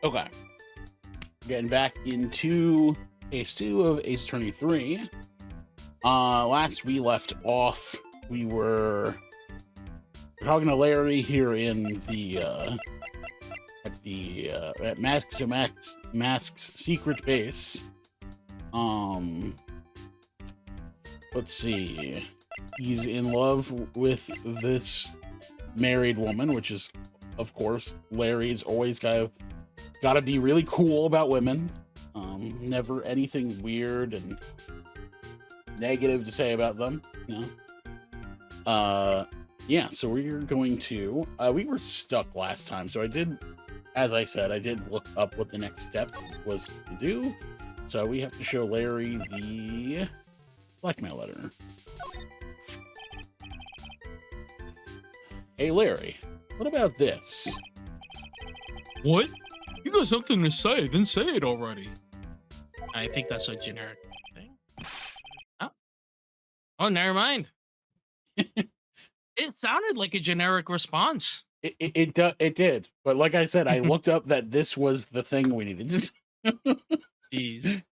Okay. Getting back into Ace 2 of Ace Attorney 3. Last we left off, we were talking to Larry here in the at Mask's secret base. Let's see. He's in love with this married woman, which is, of course, Larry's always got to be really cool about women. Never anything weird and negative to say about them, you know. Yeah, so we're going to we were stuck last time, so as I said, I did look up what the next step was to do. So we have to show Larry the blackmail letter. Hey Larry, what about this? What? You got something to say, then say it already. I think that's a generic thing. Oh, never mind. It sounded like a generic response. It did, but like I said, I looked up that this was the thing we needed. Jeez.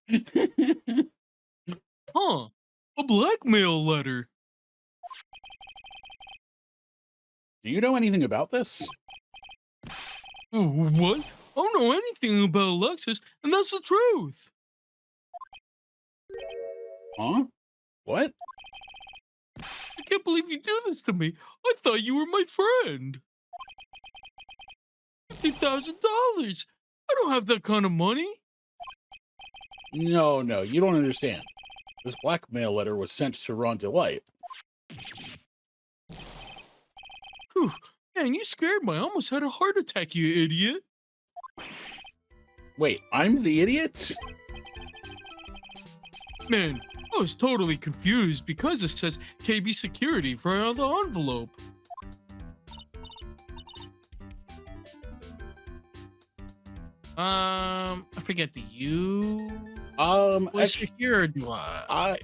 Huh. A blackmail letter. Do you know anything about this? What? I don't know anything about Alexis, and that's the truth. Huh? What? I can't believe you do this to me. I thought you were my friend. $50,000. I don't have that kind of money. No, you don't understand. This blackmail letter was sent to Ron Delight. Whew. Man, you scared me. I almost had a heart attack, you idiot. Wait, I'm the idiot? Man, I was totally confused because it says KB Security right on the envelope. I forget. Do you was actually, here or do I?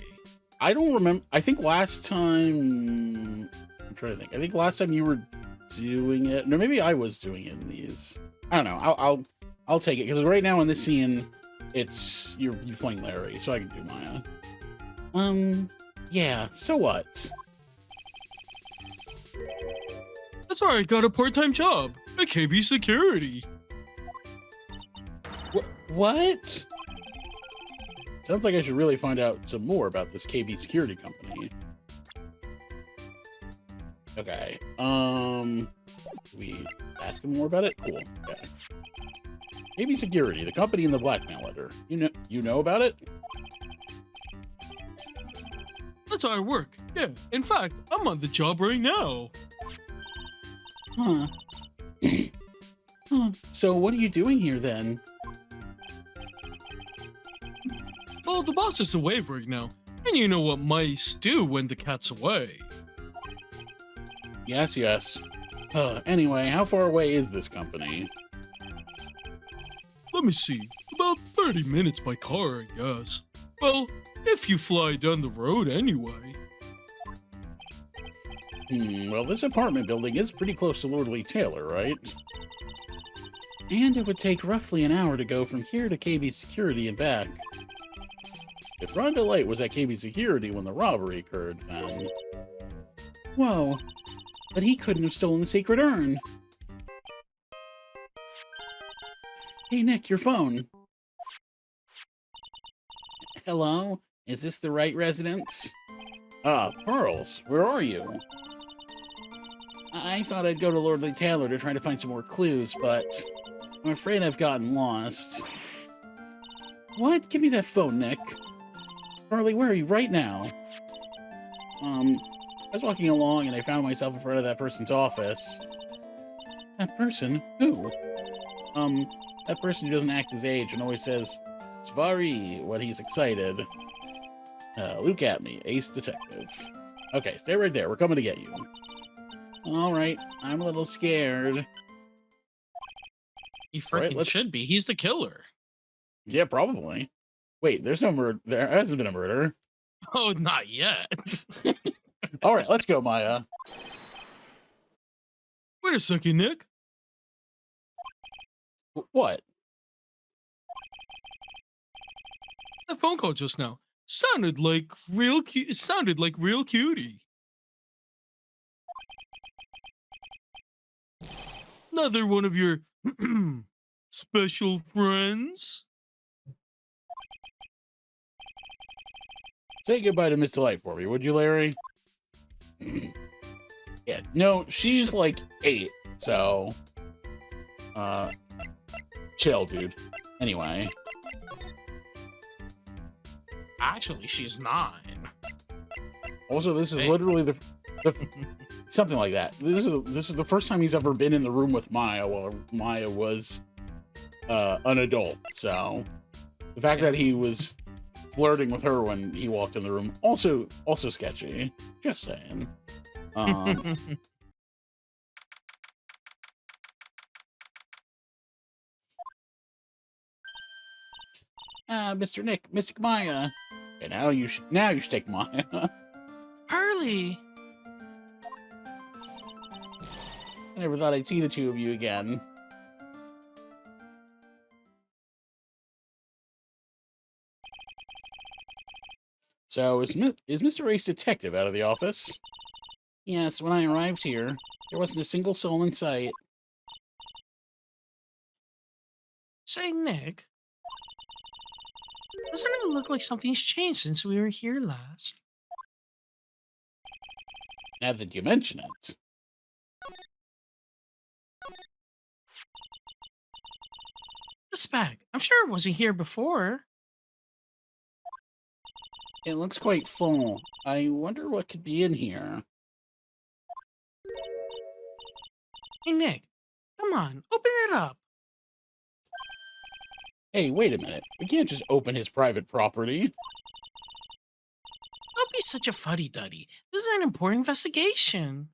I don't remember. I think last time I'm trying to think. I think last time you were doing it. No, maybe I was doing it in these. I don't know. I'll take it because right now in this scene, it's you're playing Larry, so I can do Maya. Yeah. So what? That's why I got a part-time job at KB Security. What? Sounds like I should really find out some more about this KB Security company. Okay. We ask him more about it? Cool. Okay. KB Security, the company in the blackmail letter. You know about it? That's how I work. Yeah. In fact, I'm on the job right now. Huh. Huh. So what are you doing here then? Well, the boss is away right now, and you know what mice do when the cat's away. Yes. Anyway, how far away is this company? Let me see. About 30 minutes by car, I guess. Well, if you fly down the road anyway. Well, this apartment building is pretty close to Lordly Taylor, right? And it would take roughly an hour to go from here to KB Security and back. If Rhonda Light was at KB Security when the robbery occurred, then... Whoa, but he couldn't have stolen the secret urn. Hey, Nick, your phone. Hello? Is this the right residence? Ah, Pearls, where are you? I thought I'd go to Lordly Taylor to try to find some more clues, but I'm afraid I've gotten lost. What? Give me that phone, Nick. Charlie, where are you right now? I was walking along and I found myself in front of that person's office. That person? Who? That person who doesn't act his age and always says, Svari, when he's excited. Look at me, ace detective. Okay, stay right there. We're coming to get you. All right, I'm a little scared. He freaking should be. He's the killer. Yeah, probably. Wait, there's no murder. There hasn't been a murder. Oh, not yet. All right, let's go, Maya. Wait a second, Nick. What? phone call just now. Sounded like real cute. It sounded like real cutie. Another one of your special friends. Say goodbye to Miss Delight for me, would you, Larry? Yeah, no, she's like 8, so... chill, dude. Anyway. Actually, she's 9. Also, this is Hey. literally the something like that. This is the first time he's ever been in the room with Maya while Maya was an adult. So the fact that he was flirting with her when he walked in the room also sketchy. Just saying. Mr. Nick, Mystic Maya. Okay, now you should take Maya. Hurley. I never thought I'd see the two of you again. So, is Mr. Ace Detective out of the office? Yes, when I arrived here, there wasn't a single soul in sight. Say, Nick. Doesn't it look like something's changed since we were here last? Now that you mention it. This bag. I'm sure it wasn't here before. It looks quite full. I wonder what could be in here. Hey, Nick. Come on, open it up. Hey, wait a minute. We can't just open his private property. Don't be such a fuddy-duddy. This is an important investigation.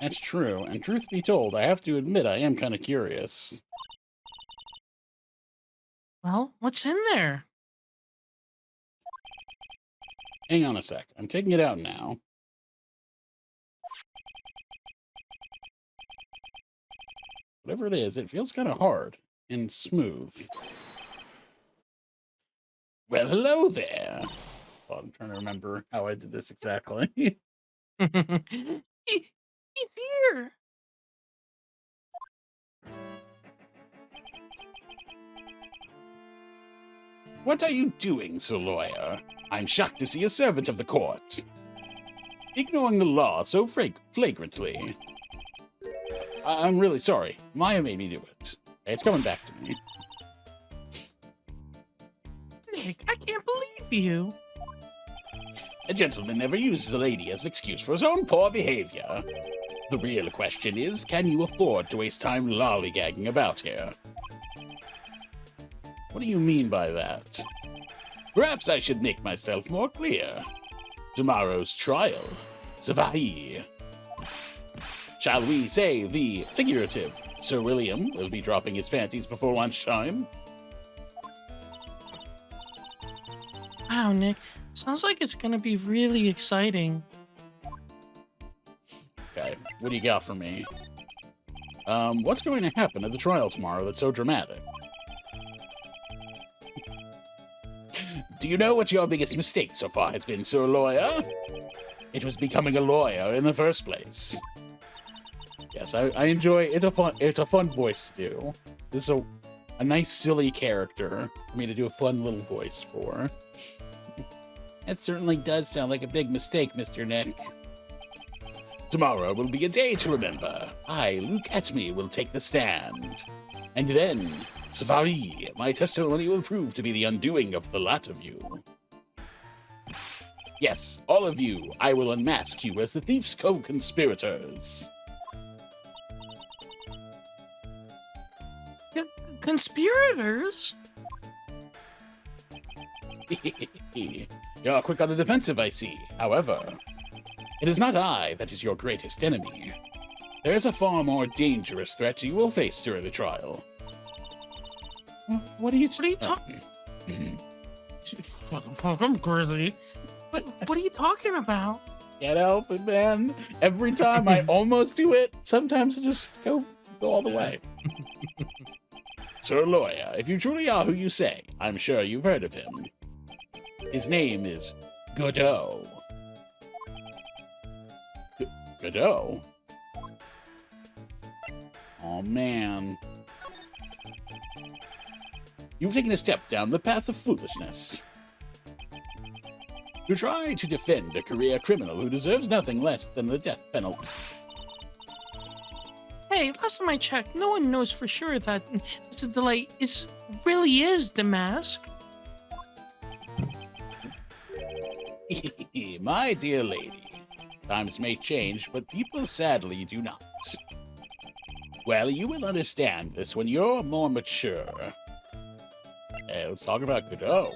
That's true, and truth be told, I have to admit I am kind of curious. Well, what's in there? Hang on a sec. I'm taking it out now. Whatever it is, it feels kind of hard and smooth. Well, hello there. Well, I'm trying to remember how I did this exactly. He's here. What are you doing, Sir Lawyer? I'm shocked to see a servant of the court ignoring the law so flagrantly. I'm really sorry. Maya made me do it. It's coming back to me. Nick, I can't believe you. A gentleman never uses a lady as an excuse for his own poor behavior. The real question is, can you afford to waste time lollygagging about here? What do you mean by that? Perhaps I should make myself more clear. Tomorrow's trial. Savahi. Shall we say the figurative Sir William will be dropping his panties before lunchtime? Wow, Nick. Sounds like it's gonna be really exciting. Okay, what do you got for me? What's going to happen at the trial tomorrow that's so dramatic? Do you know what your biggest mistake so far has been, Sir Lawyer? It was becoming a lawyer in the first place. Yes, I enjoy it. It's a fun voice to do. This is a nice, silly character for me to do a fun little voice for. That certainly does sound like a big mistake, Mr. Nick. Tomorrow will be a day to remember. I, Luke Etme, will take the stand. And then, Safari, my testimony will prove to be the undoing of the lot of you. Yes, all of you, I will unmask you as the thief's co-conspirators. Conspirators? You're quick on the defensive, I see. However, it is not I that is your greatest enemy. There is a far more dangerous threat you will face during the trial. What are you talking? I'm grizzly. What are you talking about? Can't help it, man. Every time I almost do it, sometimes I just go all the way. Sir Lawyer, if you truly are who you say, I'm sure you've heard of him. His name is Godot. Godot? Oh, man. You've taken a step down the path of foolishness. You try to defend a career criminal who deserves nothing less than the death penalty. Hey, last time I checked, no one knows for sure that Mr. Delay really is the mask. My dear lady, times may change, but people sadly do not. Well, you will understand this when you're more mature. Hey, let's talk about Godot.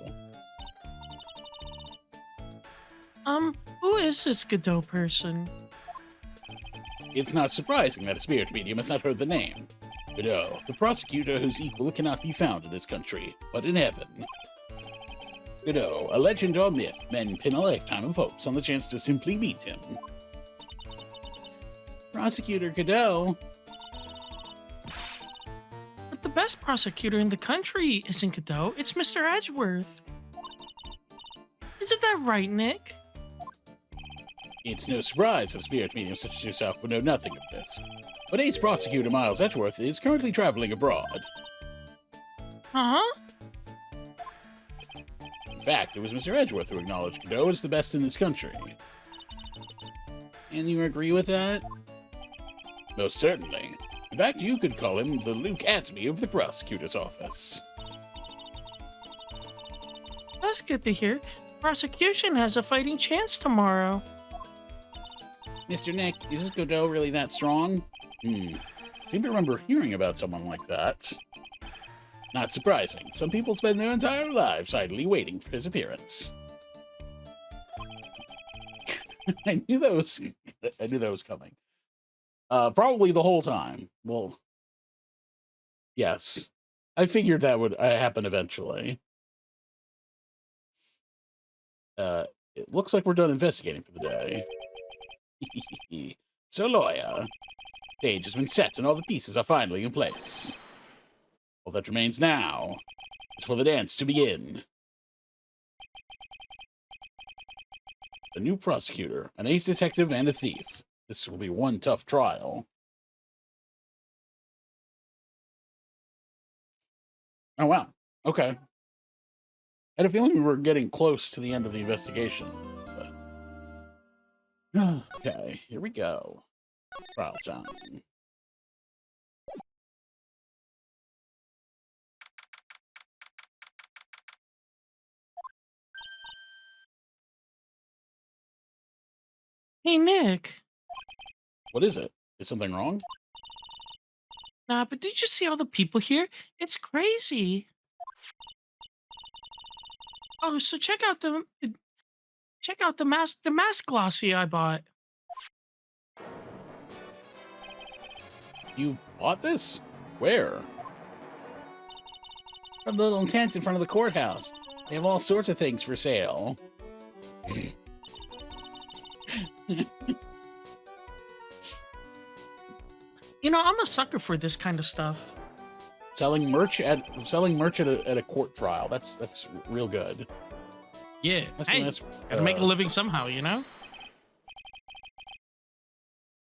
Who is this Godot person? It's not surprising that a spirit medium has not heard the name. Godot, the prosecutor whose equal cannot be found in this country, but in heaven. Godot, a legend or myth, men pin a lifetime of hopes on the chance to simply meet him. Prosecutor Godot. But the best prosecutor in the country isn't Godot, it's Mr. Edgeworth. Isn't that right, Nick? It's no surprise that spirit mediums such as yourself would know nothing of this. But Ace Prosecutor Miles Edgeworth is currently traveling abroad. Huh? In fact, it was Mr. Edgeworth who acknowledged Godot as the best in this country. And you agree with that? Most certainly. In fact, you could call him the Luke Atme of the prosecutor's office. That's good to hear. Prosecution has a fighting chance tomorrow. Mr. Nick, is this Godot really that strong? Seem to remember hearing about someone like that. Not surprising. Some people spend their entire lives idly waiting for his appearance. I knew that was coming. Probably the whole time. Well, yes. I figured that would happen eventually. It looks like we're done investigating for the day. So, lawyer, stage has been set and all the pieces are finally in place. All that remains now is for the dance to begin. A new prosecutor, an ace detective, and a thief. This will be one tough trial. Oh, wow. Okay. I had a feeling we were getting close to the end of the investigation. But... Okay, here we go. Trial time. Hey, Nick. What is it? Is something wrong? Nah, but did you see all the people here? It's crazy. Oh, so check out the mask glossy I bought. You bought this? Where? From the little tents in front of the courthouse. They have all sorts of things for sale. You know, I'm a sucker for this kind of stuff. Selling merch at a court trial. That's real good. Yeah, hey, gotta make a living somehow, you know?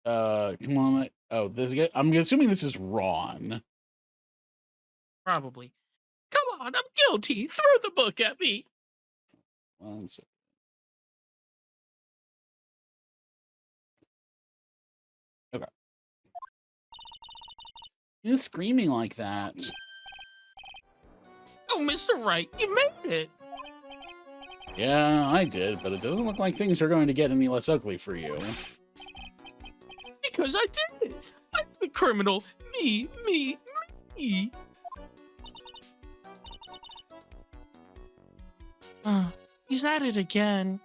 Come on. Oh, I'm assuming this is Ron. Probably. Come on, I'm guilty. Throw the book at me. 1 second. Okay. He's screaming like that. Oh, Mr. Wright, you made it. Yeah, I did, but it doesn't look like things are going to get any less ugly for you. Because I did it. I'm the criminal. Me. He's at it again.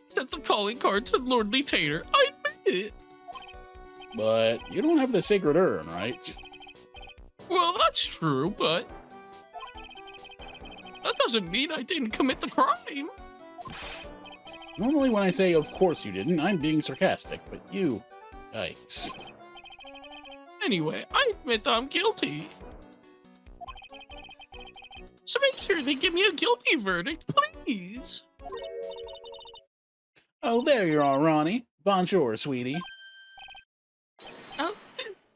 Sent the calling card to Lordly Tater. I admit it. But you don't have the sacred urn, right? Well, that's true, but that doesn't mean I didn't commit the crime. Normally when I say, of course you didn't, I'm being sarcastic, but you... Yikes. Anyway, I admit I'm guilty. So make sure they give me a guilty verdict, please. Oh, there you are, Ronnie. Bonjour, sweetie. Uh,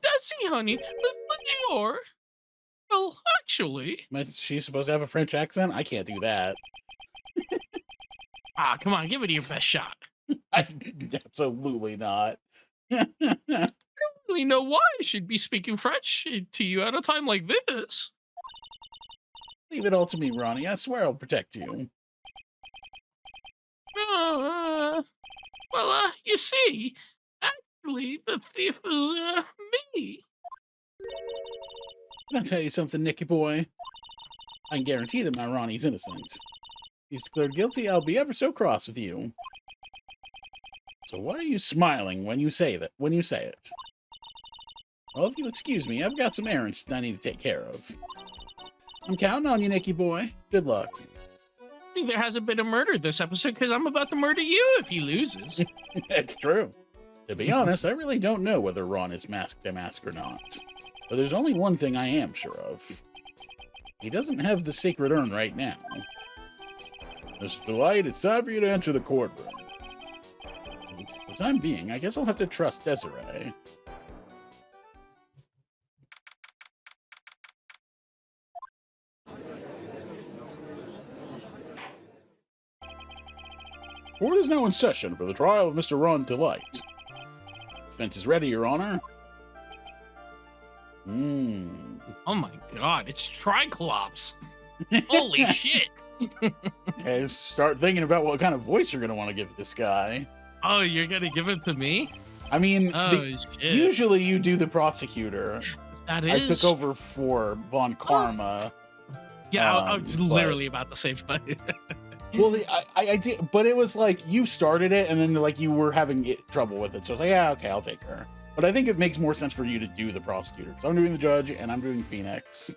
that's it, honey. Bonjour. Well, actually... Is she supposed to have a French accent? I can't do that. Ah, come on, give it your best shot. Absolutely not. I don't really know why I should be speaking French to you at a time like this. Leave it all to me, Ronnie. I swear I'll protect you. You see, actually, the thief is, me. Can I tell you something, Nicky boy? I can guarantee that my Ronnie's innocent. If he's declared guilty, I'll be ever so cross with you. So why are you smiling when you say that? When you say it? Well, if you'll excuse me, I've got some errands that I need to take care of. I'm counting on you, Nicky boy. Good luck. There hasn't been a murder this episode because I'm about to murder you if he loses. It's true. To be honest, I really don't know whether Ron is masked to mask or not. But there's only one thing I am sure of. He doesn't have the sacred urn right now. Mr. Delight, it's time for you to enter the courtroom. For the time being, I guess I'll have to trust Desiree. Court is now in session for the trial of Mr. Ron Delight. Defense is ready, Your Honor. Oh my god, it's Triclops. Holy shit. Okay, start thinking about what kind of voice you're going to want to give this guy. Oh, you're going to give it to me? I mean, shit. Usually you do the prosecutor. That is... I took over for Von Karma. Yeah, I was literally about to say funny. Well, I did, but it was like you started it and then like you were having trouble with it. So I was like, yeah, okay, I'll take her. But I think it makes more sense for you to do the prosecutor because I'm doing the judge and I'm doing Phoenix.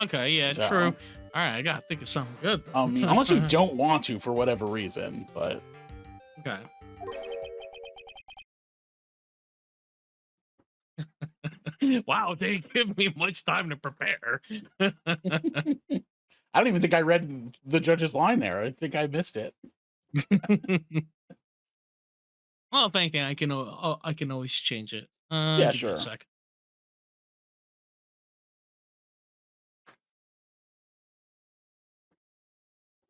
Okay, yeah, So, true. All right, I gotta think of something good. Though. I mean, unless you don't want to for whatever reason, but okay. Wow, they didn't give me much time to prepare. I don't even think I read the judge's line there. I think I missed it. Well, thank you. I can always change it. Yeah, give me sure. a sec.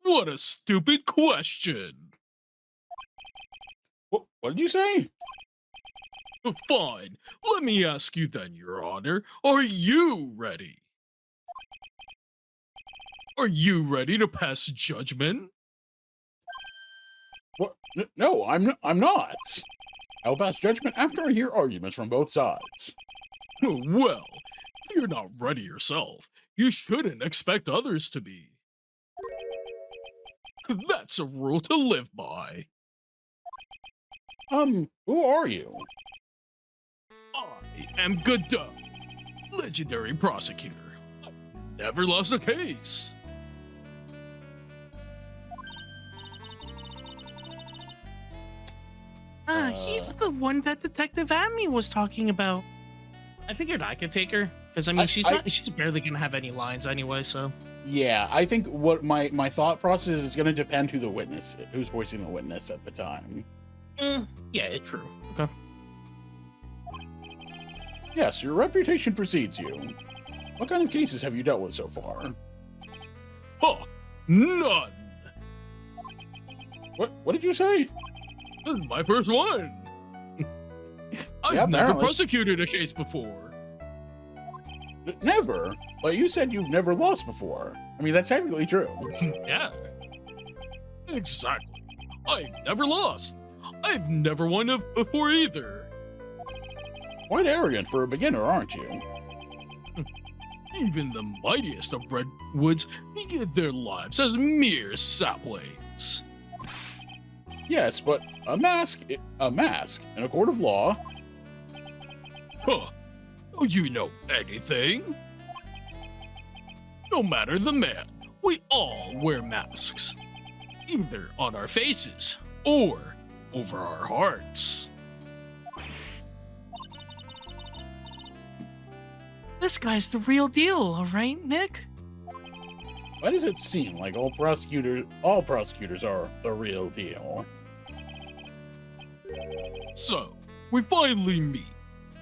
What a stupid question. What did you say? Fine. Let me ask you then, Your Honor. Are you ready? Are you ready to pass judgment? What? No, I'm not. I'll pass judgment after I hear arguments from both sides. Well, if you're not ready yourself, you shouldn't expect others to be. That's a rule to live by. Who are you? I am Godot, legendary prosecutor. I've never lost a case. He's the one that Detective Amy was talking about. I figured I could take her because I mean she's barely gonna have any lines anyway. So yeah, I think what my thought process is going to depend who's voicing the witness at the time. Yeah, true. Okay. Yes, your reputation precedes you. What kind of cases have you dealt with so far? Huh, none. What did you say? This is my first one. I've never prosecuted a case before. Never? But you said you've never lost before. I mean, that's technically true. Yeah. Exactly. I've never lost. I've never won before either. Quite arrogant for a beginner, aren't you? Even the mightiest of redwoods begin their lives as mere saplings. Yes, but a mask in a court of law. Huh. Do you know anything? No matter the man, we all wear masks. Either on our faces or over our hearts. this guy's the real deal, all right, Nick? Why does it seem like all prosecutors are the real deal? So, we finally meet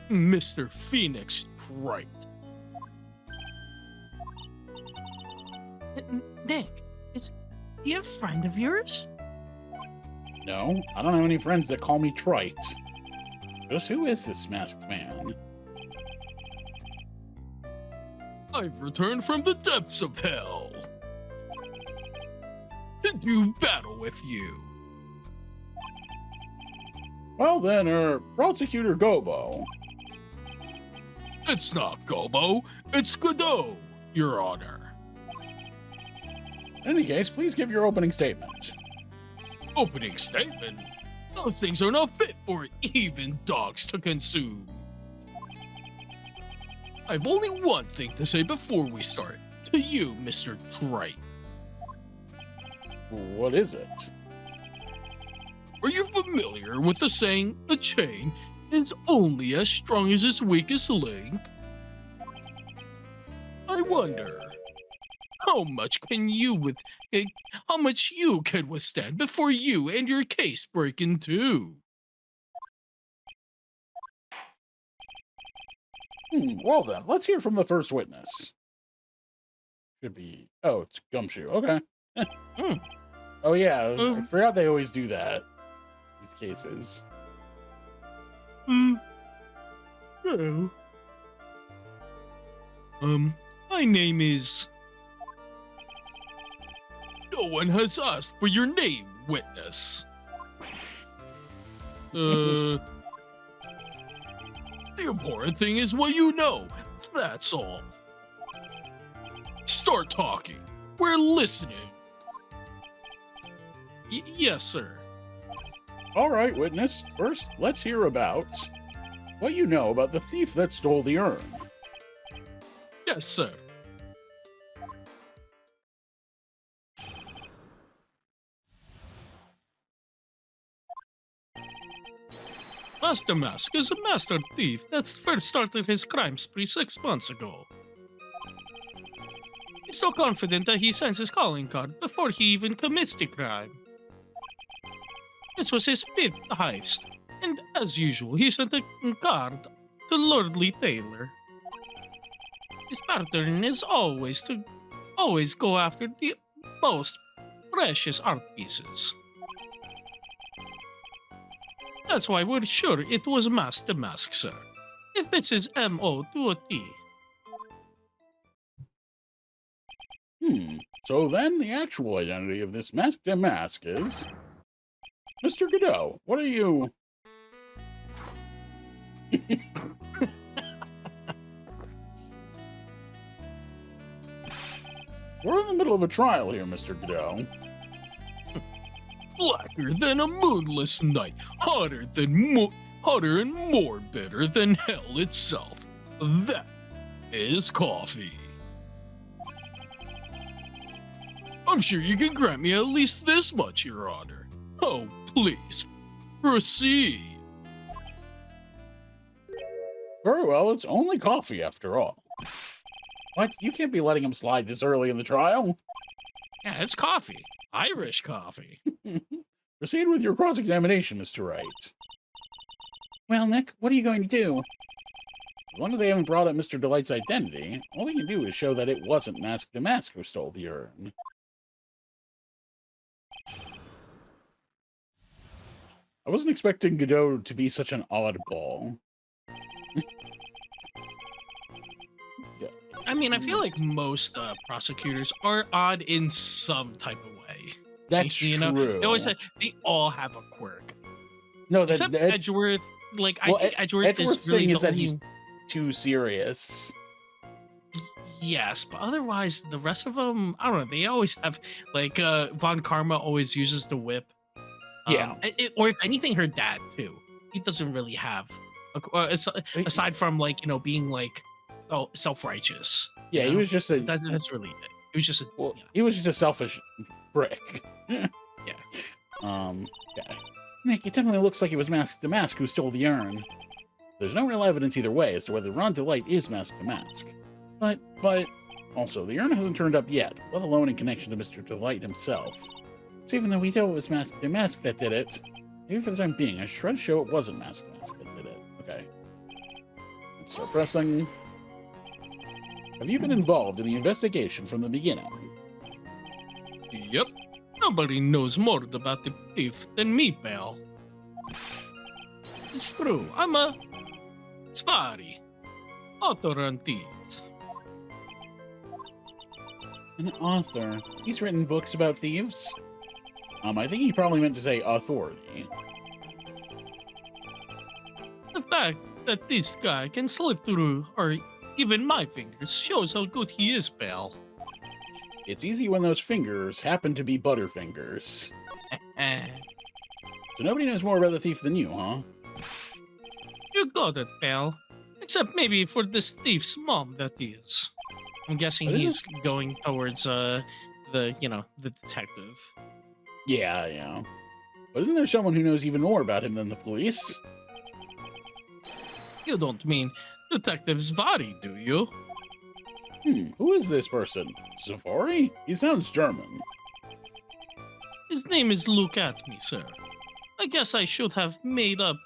Mr. Phoenix Trite. Nick, is he a friend of yours? No, I don't have any friends that call me Trite. Just who is this masked man? I've returned from the depths of hell to do battle with you. Well then, Prosecutor Gobo. It's not Gobo, it's Godot, Your Honor. In any case, please give your opening statement. Opening statement? Those things are not fit for even dogs to consume. I've only one thing to say before we start. To you, Mr. Trite. What is it? Are you familiar with the saying, a chain is only as strong as its weakest link? I wonder, how much you can withstand before you and your case break in two? Well then, let's hear from the first witness. Should be... Oh, it's Gumshoe. Okay. Oh yeah, I forgot they always do that. These cases. Hello. My name is... No one has asked for your name, witness. The important thing is what you know. That's all. Start talking. We're listening. Yes, sir. All right, witness. First, let's hear about what you know about the thief that stole the urn. Yes, sir. Master Mask is a master thief that first started his crime spree 6 months ago. He's so confident that he sends his calling card before he even commits the crime. This was his 5th heist, and as usual, he sent a card to Lordly Taylor. His pattern is always to go after the most precious art pieces. That's why we're sure it was Master Mask, sir. It fits his MO to a T. So then the actual identity of this masked mask is... Mr. Godot, what are you... We're in the middle of a trial here, Mr. Godot. Blacker than a moonless night, hotter and more bitter than hell itself. That is coffee. I'm sure you can grant me at least this much, Your Honor. Oh, please, proceed. Very well, it's only coffee after all. What? You can't be letting him slide this early in the trial? Yeah, it's coffee. Irish coffee. Proceed with your cross-examination, Mr. Wright. Well, Nick, what are you going to do? As long as they haven't brought up Mr. Delight's identity, all we can do is show that it wasn't Mask the Mask who stole the urn. I wasn't expecting Godot to be such an oddball. Yeah. I mean, I feel like most prosecutors are odd in some type of way. That's true. They always say they all have a quirk. No, Except Edgeworth. Like, I think Edgeworth is really that he's too serious. Yes, but otherwise, the rest of them, I don't know. They always have, like, Von Karma always uses the whip. Yeah. Or if anything, her dad too. He doesn't really have, aside from like being like, self-righteous. Yeah, he was just a. That's really it. He was just a. Well, he was just a selfish prick. Yeah. Yeah. Nick, it definitely looks like it was Mask the Mask who stole the urn. There's no real evidence either way as to whether Ron Delight is Mask to Mask. But, also, the urn hasn't turned up yet, let alone in connection to Mr. Delight himself. So even though we know it was Mask to Mask that did it, maybe for the time being, I should try to show it wasn't Mask to Mask that did it. Okay. Let's start pressing. Have you been involved in the investigation from the beginning? Yep. Nobody knows more about the thief than me, pal. It's true. I'm a Spari. Author on thieves. An author. He's written books about thieves. I think he probably meant to say authority. The fact that this guy can slip through, or even my fingers, shows how good he is, pal. It's easy when those fingers happen to be Butterfingers. So nobody knows more about the thief than you, huh? You got it, pal. Except maybe for this thief's mom, that is. I'm guessing What is he's going towards, the detective. Yeah. But isn't there someone who knows even more about him than the police? You don't mean Detective Svari, do you? Who is this person? Safari? He sounds German. His name is Look At Me, sir. I guess I shouldn't have made up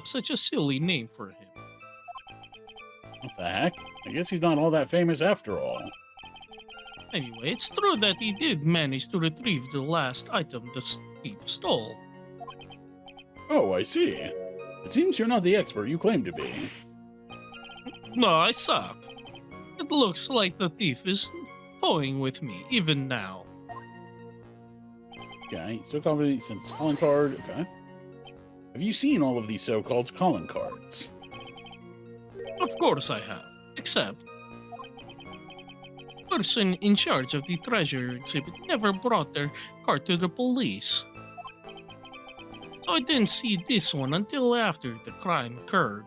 such a silly name for him. What the heck? I guess he's not all that famous after all. Anyway, it's true that he did manage to retrieve the last item the thief stole. Oh, I see. It seems you're not the expert you claim to be. No, I suck. It looks like the thief is toying with me, even now. Okay, so confident since it's calling card. Okay. Have you seen all of these so-called calling cards? Of course I have, except the person in charge of the treasure exhibit never brought their card to the police. So I didn't see this one until after the crime occurred.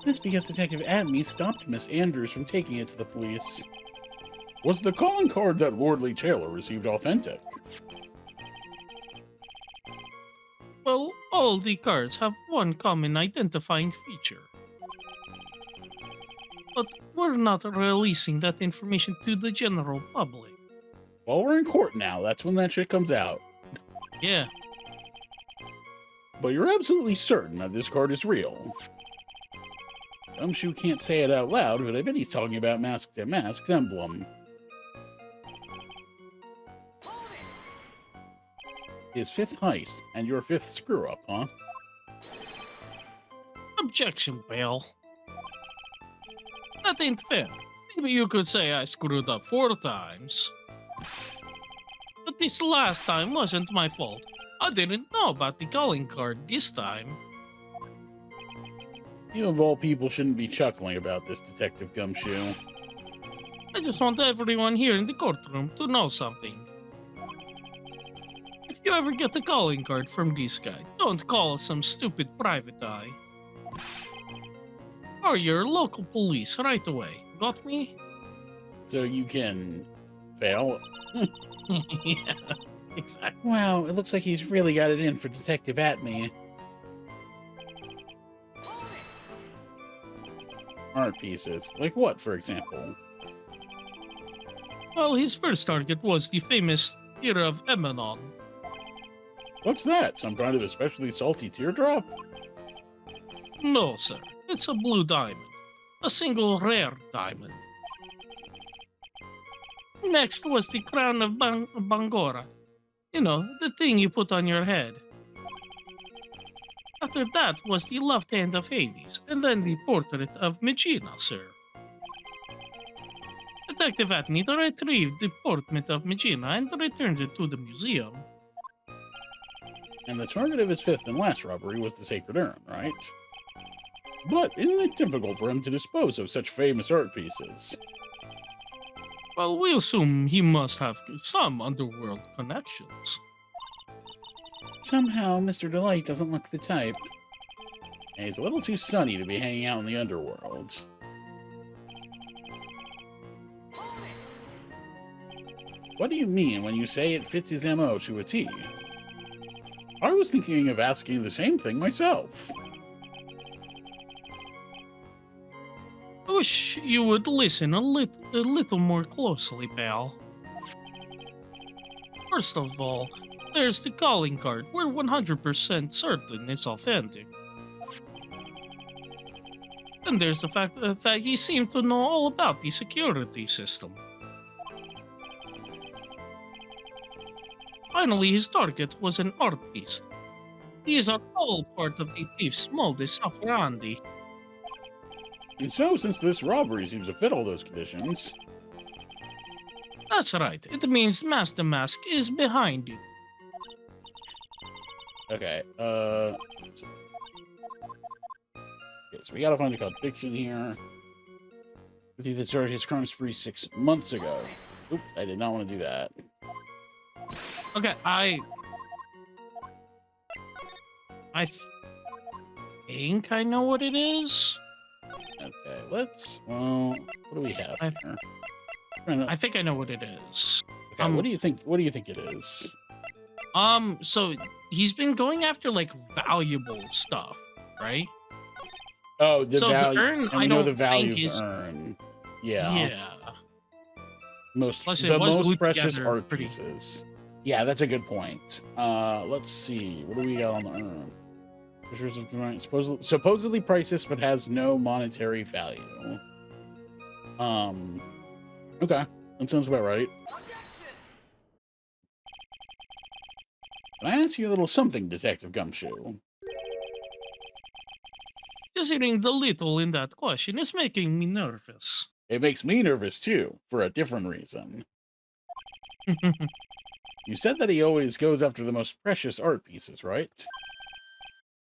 That's because Detective Adney stopped Miss Andrews from taking it to the police. Was the calling card that Lordly Taylor received authentic? Well, all the cards have one common identifying feature. But we're not releasing that information to the general public. Well, we're in court now. That's when that shit comes out. Yeah, But you're absolutely certain that this card is real. Gumshoe can't say it out loud, but I bet he's talking about Mask to Mask's emblem. His fifth heist, and your fifth screw-up, huh? objection, pal. That ain't fair. Maybe you could say I screwed up 4 times. But this last time wasn't my fault. I didn't know about the calling card this time. You of all people shouldn't be chuckling about this, Detective Gumshoe. I just want everyone here in the courtroom to know something. If you ever get a calling card from this guy, don't call some stupid private eye. Or your local police right away. Got me? So you can fail. Yeah, exactly. Wow, it looks like he's really got it in for Detective Atme. Art pieces. Like what, for example? Well, his first target was the famous Tear of Emanon. What's that? Some kind of especially salty teardrop? No, sir. It's a blue diamond. A single rare diamond. Next was the crown of Bangora. You know, the thing you put on your head. After that was the left hand of Hades, and then the portrait of Megina, sir. Detective Atney retrieved the portrait of Megina and returned it to the museum. And the target of his fifth and last robbery was the Sacred Urn, right? But isn't it difficult for him to dispose of such famous art pieces? Well, we assume he must have some underworld connections. Somehow, Mr. Delight doesn't look the type. And he's a little too sunny to be hanging out in the underworld. What do you mean when you say it fits his MO to a T? I was thinking of asking the same thing myself. I wish you would listen a little more closely, pal. First of all, there's the calling card. We're 100% certain it's authentic. And there's the fact that he seemed to know all about the security system. Finally, his target was an art piece. These are all part of the thief's modus operandi. And so, since this robbery seems to fit all those conditions... That's right. It means Master Mask is behind you. Okay, let's see. Okay, so we gotta find a contradiction here. The thief that started his crime spree 6 months ago. Oop, I did not want to do that. Okay, I think I know what it is. Okay, well, what do we have here? I think I know what it is. Okay, what do you think it is? So he's been going after like valuable stuff, right? Oh, the So the value. urn, and I we know don't the value think of is- the urn. Yeah. Yeah. Plus, it The was most glued precious together art pretty- pieces. Yeah, that's a good point. Let's see. What do we got on the urn? Supposedly priceless, but has no monetary value. Okay, that sounds about right. Can I ask you a little something, Detective Gumshoe? Considering the little in that question is making me nervous. It makes me nervous too, for a different reason. You said that he always goes after the most precious art pieces, right?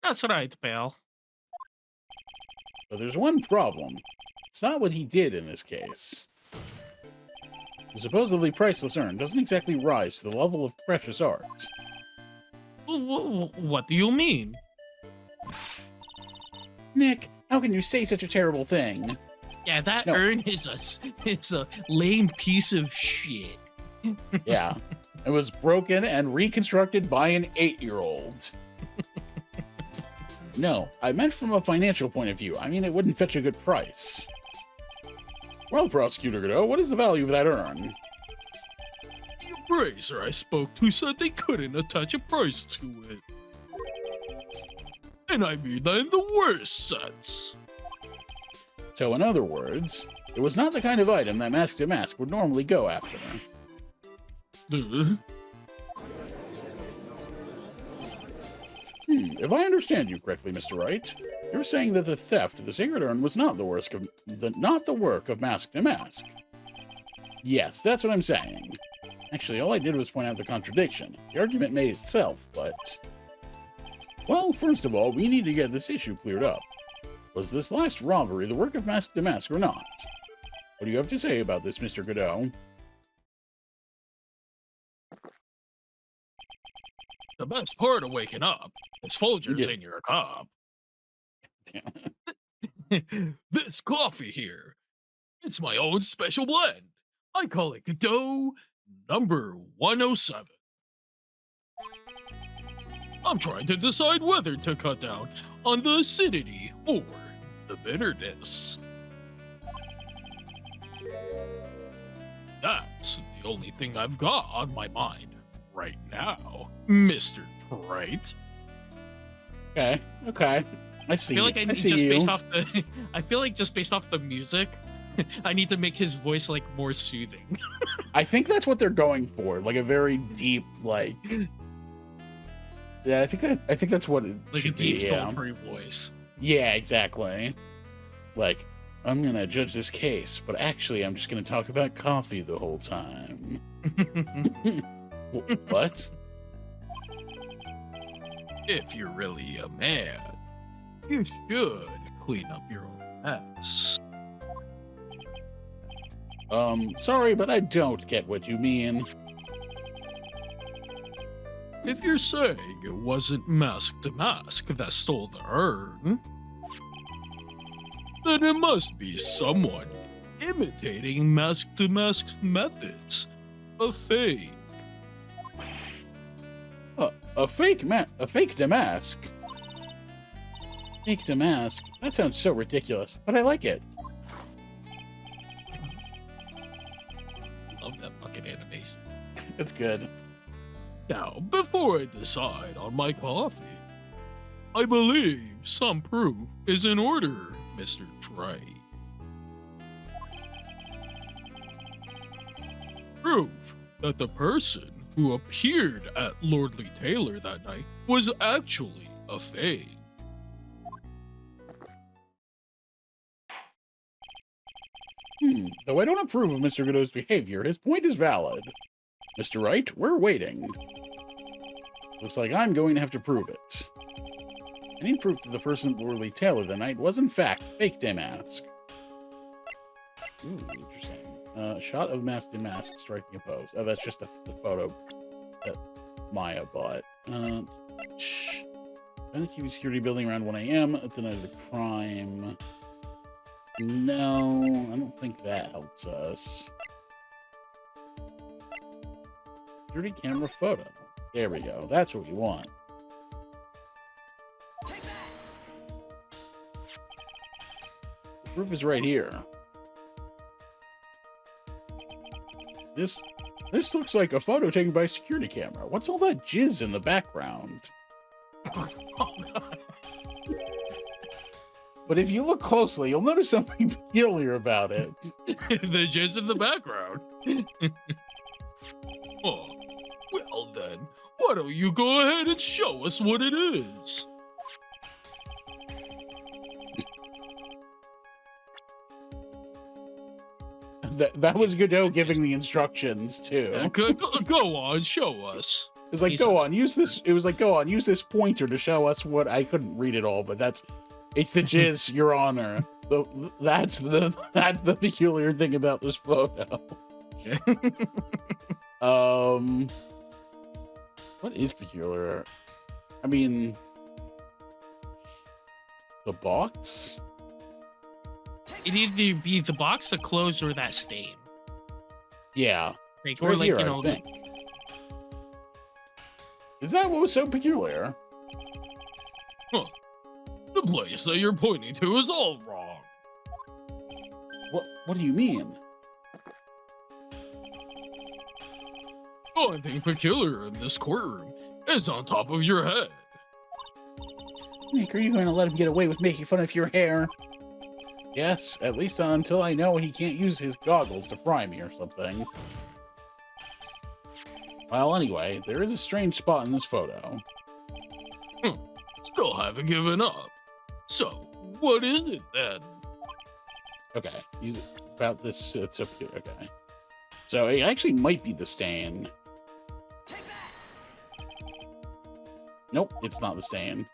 That's right, pal. But there's one problem. It's not what he did in this case. The supposedly priceless urn doesn't exactly rise to the level of precious art. What do you mean? Nick, how can you say such a terrible thing? Yeah, that No. urn is a lame piece of shit. Yeah, it was broken and reconstructed by an 8-year-old. No, I meant from a financial point of view. I mean, it wouldn't fetch a good price. Well, Prosecutor Godot, what is the value of that urn? The appraiser I spoke to said they couldn't attach a price to it. And I mean that in the worst sense. So, in other words, it was not the kind of item that Mask to Mask would normally go after. If I understand you correctly, Mr. Wright, you're saying that the theft of the sacred urn was not the work of Mask to Mask. Yes, that's what I'm saying. Actually, all I did was point out the contradiction. The argument made itself, but... Well, first of all, we need to get this issue cleared up. Was this last robbery the work of Mask to Mask or not? What do you have to say about this, Mr. Godot? The best part of waking up is Folgers Yeah. in your cup. Damn. This coffee here, it's my own special blend. I call it Godot number 107. I'm trying to decide whether to cut down on the acidity or the bitterness. That's the only thing I've got on my mind right now, Mr. Trite. Okay. I see. I feel like I need see just you. based off the I feel like just based off the music, I need to make his voice like more soothing. I think that's what they're going for, like a very deep, like. Yeah, I think that's what it Like a should deep be. Yeah. sultry voice. Yeah, exactly. Like, I'm gonna judge this case, but actually, I'm just gonna talk about coffee the whole time. What? If you're really a man, you should clean up your own mess. Sorry, but I don't get what you mean. If you're saying it wasn't Mask to Mask that stole the urn, then it must be someone imitating Mask to Mask's methods. A fake. A fake damask. Fake damask. That sounds so ridiculous, but I like it. Love that fucking animation. It's good. Now, before I decide on my coffee, I believe some proof is in order, Mr. Trey. Proof that the person who appeared at Lordly Taylor that night was actually a Fae. Though I don't approve of Mr. Godot's behavior, his point is valid. Mr. Wright, we're waiting. Looks like I'm going to have to prove it. I need proof that the person at Lordly Taylor that night was in fact fake damask. Ooh, interesting. Shot of masked in mask striking a pose. Oh, that's just the photo that Maya bought. I think he was security building around 1 a.m. at the night of the crime. No, I don't think that helps us. Security camera photo. There we go. That's what we want. The proof is right here. This looks like a photo taken by a security camera. What's all that jizz in the background? Oh, God. But if you look closely, you'll notice something peculiar about it. The jizz in the background. Oh, well then, why don't you go ahead and show us what it is? That was Godot giving the instructions too. Yeah, go on, show us. It was like, Jesus. go on, use this. It was like, go on, use this pointer to show us what. I couldn't read it all, but it's the jizz, Your Honor. That's the peculiar thing about this photo. What is peculiar? I mean, the box. It either be the box, the clothes, or that stain. Yeah, Like, right or like, here, you I know, think. Is that what was so peculiar? Huh. The place that you're pointing to is all wrong. What do you mean? Only thing peculiar in this courtroom is on top of your head. Nick, are you going to let him get away with making fun of your hair? Yes, at least until I know he can't use his goggles to fry me or something. Well, anyway, there is a strange spot in this photo. Still haven't given up. So, what is it then? Okay, about this, it's up here, okay. So it actually might be the stain. Nope, it's not the stain.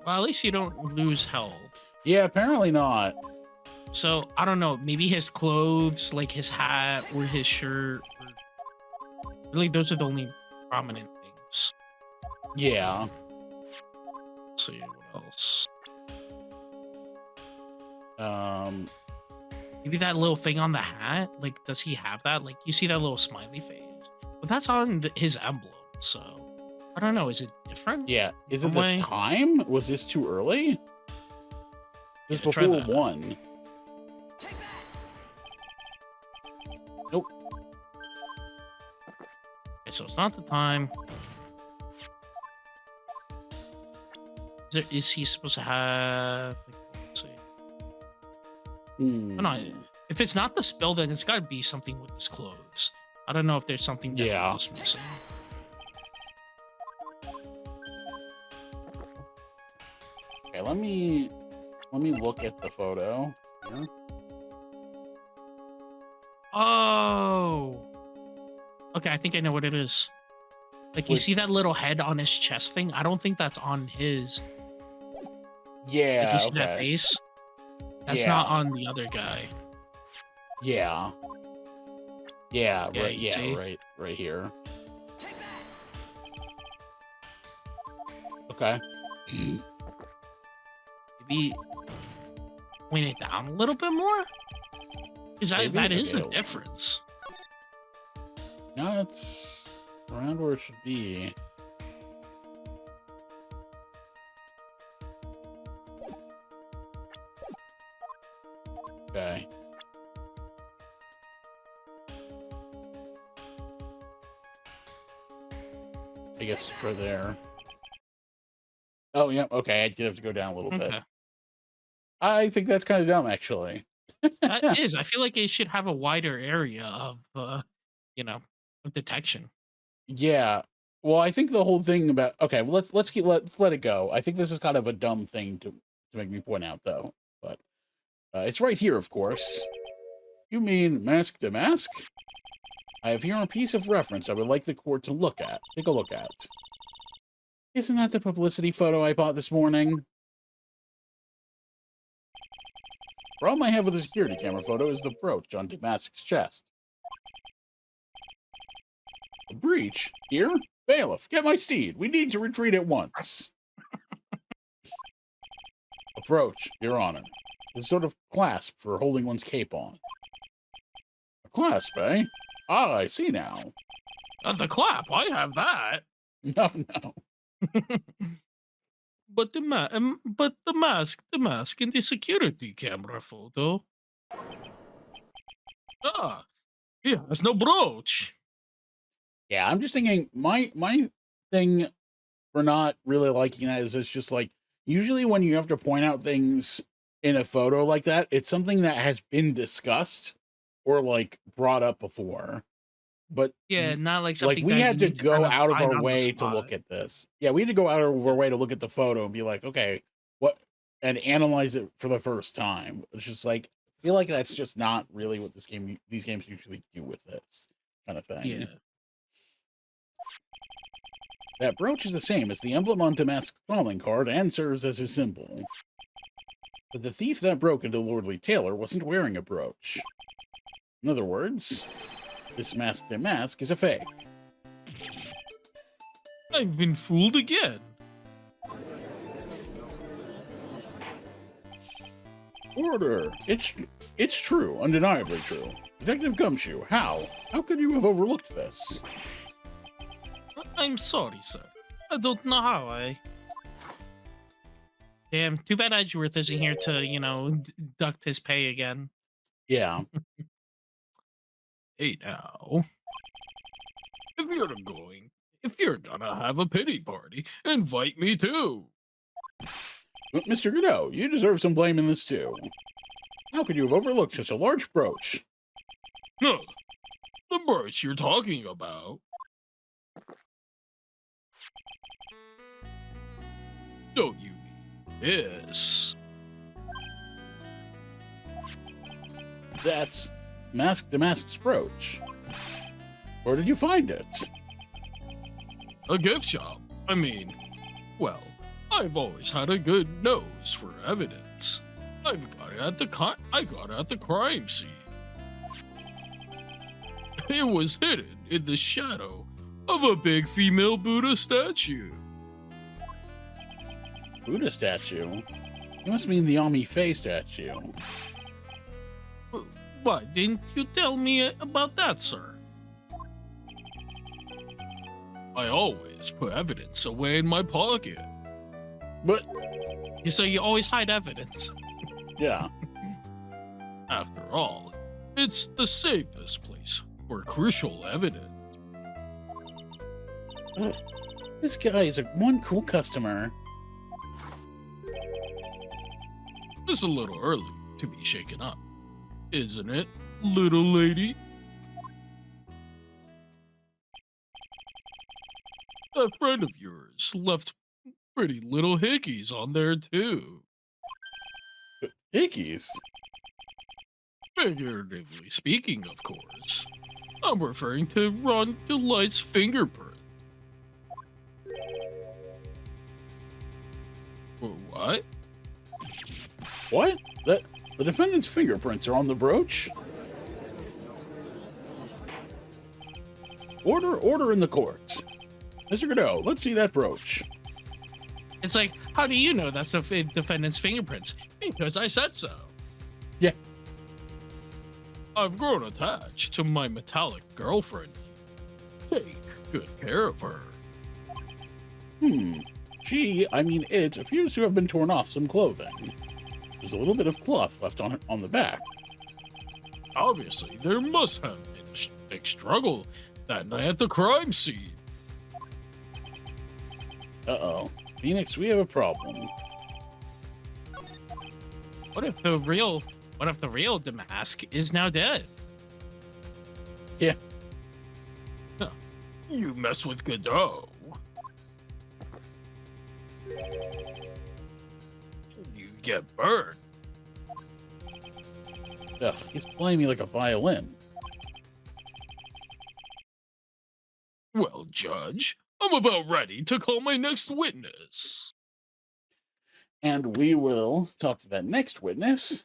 well, at least you don't lose health. Yeah, apparently not. So I don't know. Maybe his clothes, like his hat or his shirt. Really, those are the only prominent things. Yeah. Let's see what else. Maybe that little thing on the hat. Like, does he have that? Like, you see that little smiley face, but that's on his emblem. So I don't know. Is it different? Yeah. Is it Some the way? time? Was this too early? Just Yeah, try before that. 1. Nope. Okay, so it's not the time. Is he supposed to have? Like, let's see. Hmm. No, if it's not the spell, then it's got to be something with his clothes. I don't know if there's something that Yeah. else missing. Okay, let me look at the photo. Yeah. Oh. Okay, I think I know what it is. Like, you Wait. see that little head on his chest thing? I don't think that's on his. Yeah. Like, you see okay. that face? That's Yeah. not on the other guy. Yeah. Yeah. Yeah, Right. you Yeah. see? Right here. Okay. Maybe point it down a little bit more? Because Maybe? that is Okay, a I'll- difference. No, it's Around where it should be. Okay. I guess for there. Oh, yeah. Okay, I did have to go down a little bit. Okay. I think that's kind of dumb, actually. That is. I feel like it should have a wider area of, you know, of detection. Yeah. Well, I think the whole thing about okay, well, let's let it go. I think this is kind of a dumb thing to make me point out, though. But it's right here, of course. You mean mask to mask? I have here a piece of reference I would like the court to look at. Take a look at. Isn't that the publicity photo I bought this morning? Problem I have with the security camera photo is the brooch on Damask's chest. A breach? Here? Bailiff, get my steed. We need to retreat at once. Approach, Your Honor. This sort of clasp for holding one's cape on. A clasp, eh? Ah, I see now. The clap, I have that. No, no. But the mask in the security camera photo. Ah, he has no brooch. Yeah, I'm just thinking my thing for not really liking that is it's just like usually when you have to point out things in a photo like that, it's something that has been discussed or like brought up before. But Yeah, not like something we that had you to need go kind of out of find our on the way to spot. look at this. Yeah, we had to go out of our way to look at the photo and be like, okay, what, and analyze it for the first time. It's just like I feel like that's just not really what these games usually do with this kind of thing. Yeah. That brooch is the same as the emblem on Damask's calling card and serves as his symbol. But the thief that broke into Lordly Taylor wasn't wearing a brooch. In other words, this masked mask is a fake. I've been fooled again. Order! It's true, undeniably true. Detective Gumshoe, how? How could you have overlooked this? I'm sorry, sir. I don't know how I. Damn, too bad Edgeworth isn't here to, duct his pay again. Yeah. Hey now. If you're gonna have a pity party, invite me too. But Mr. Godot, you deserve some blame in this too. How could you have overlooked such a large brooch? No, the brooch you're talking about. Don't you mean this? That's Damask's brooch. Where did you find it? A gift shop. I mean, well, I've always had a good nose for evidence. I got it at the crime scene. It was hidden in the shadow of a big female Buddha statue. Buddha statue? You must mean the Ami Faye statue. Why didn't you tell me about that, sir? I always put evidence away in my pocket. But, So you always hide evidence. yeah. After all, it's the safest place for crucial evidence. This guy is one cool customer. It's a little early to be shaken up, isn't it, little lady? A friend of yours left pretty little hickeys on there too. Hickeys? Figuratively speaking, of course. I'm referring to Ron Delight's fingerprint. What? What? The defendant's fingerprints are on the brooch? Order in the court. Mr. Godot, let's see that brooch. It's like, how do you know that's the defendant's fingerprints? Because I said so. Yeah. I've grown attached to my metallic girlfriend. Take good care of her. It appears to have been torn off some clothing. There's a little bit of cloth left on the back. Obviously, there must have been a big struggle that night at the crime scene. Uh-oh. Phoenix, we have a problem. What if the real Damask is now dead? Yeah. Huh. You mess with Godot. You get burned. Ugh, he's playing me like a violin. Well, Judge, I'm about ready to call my next witness. And we will talk to that next witness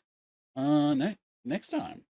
next time.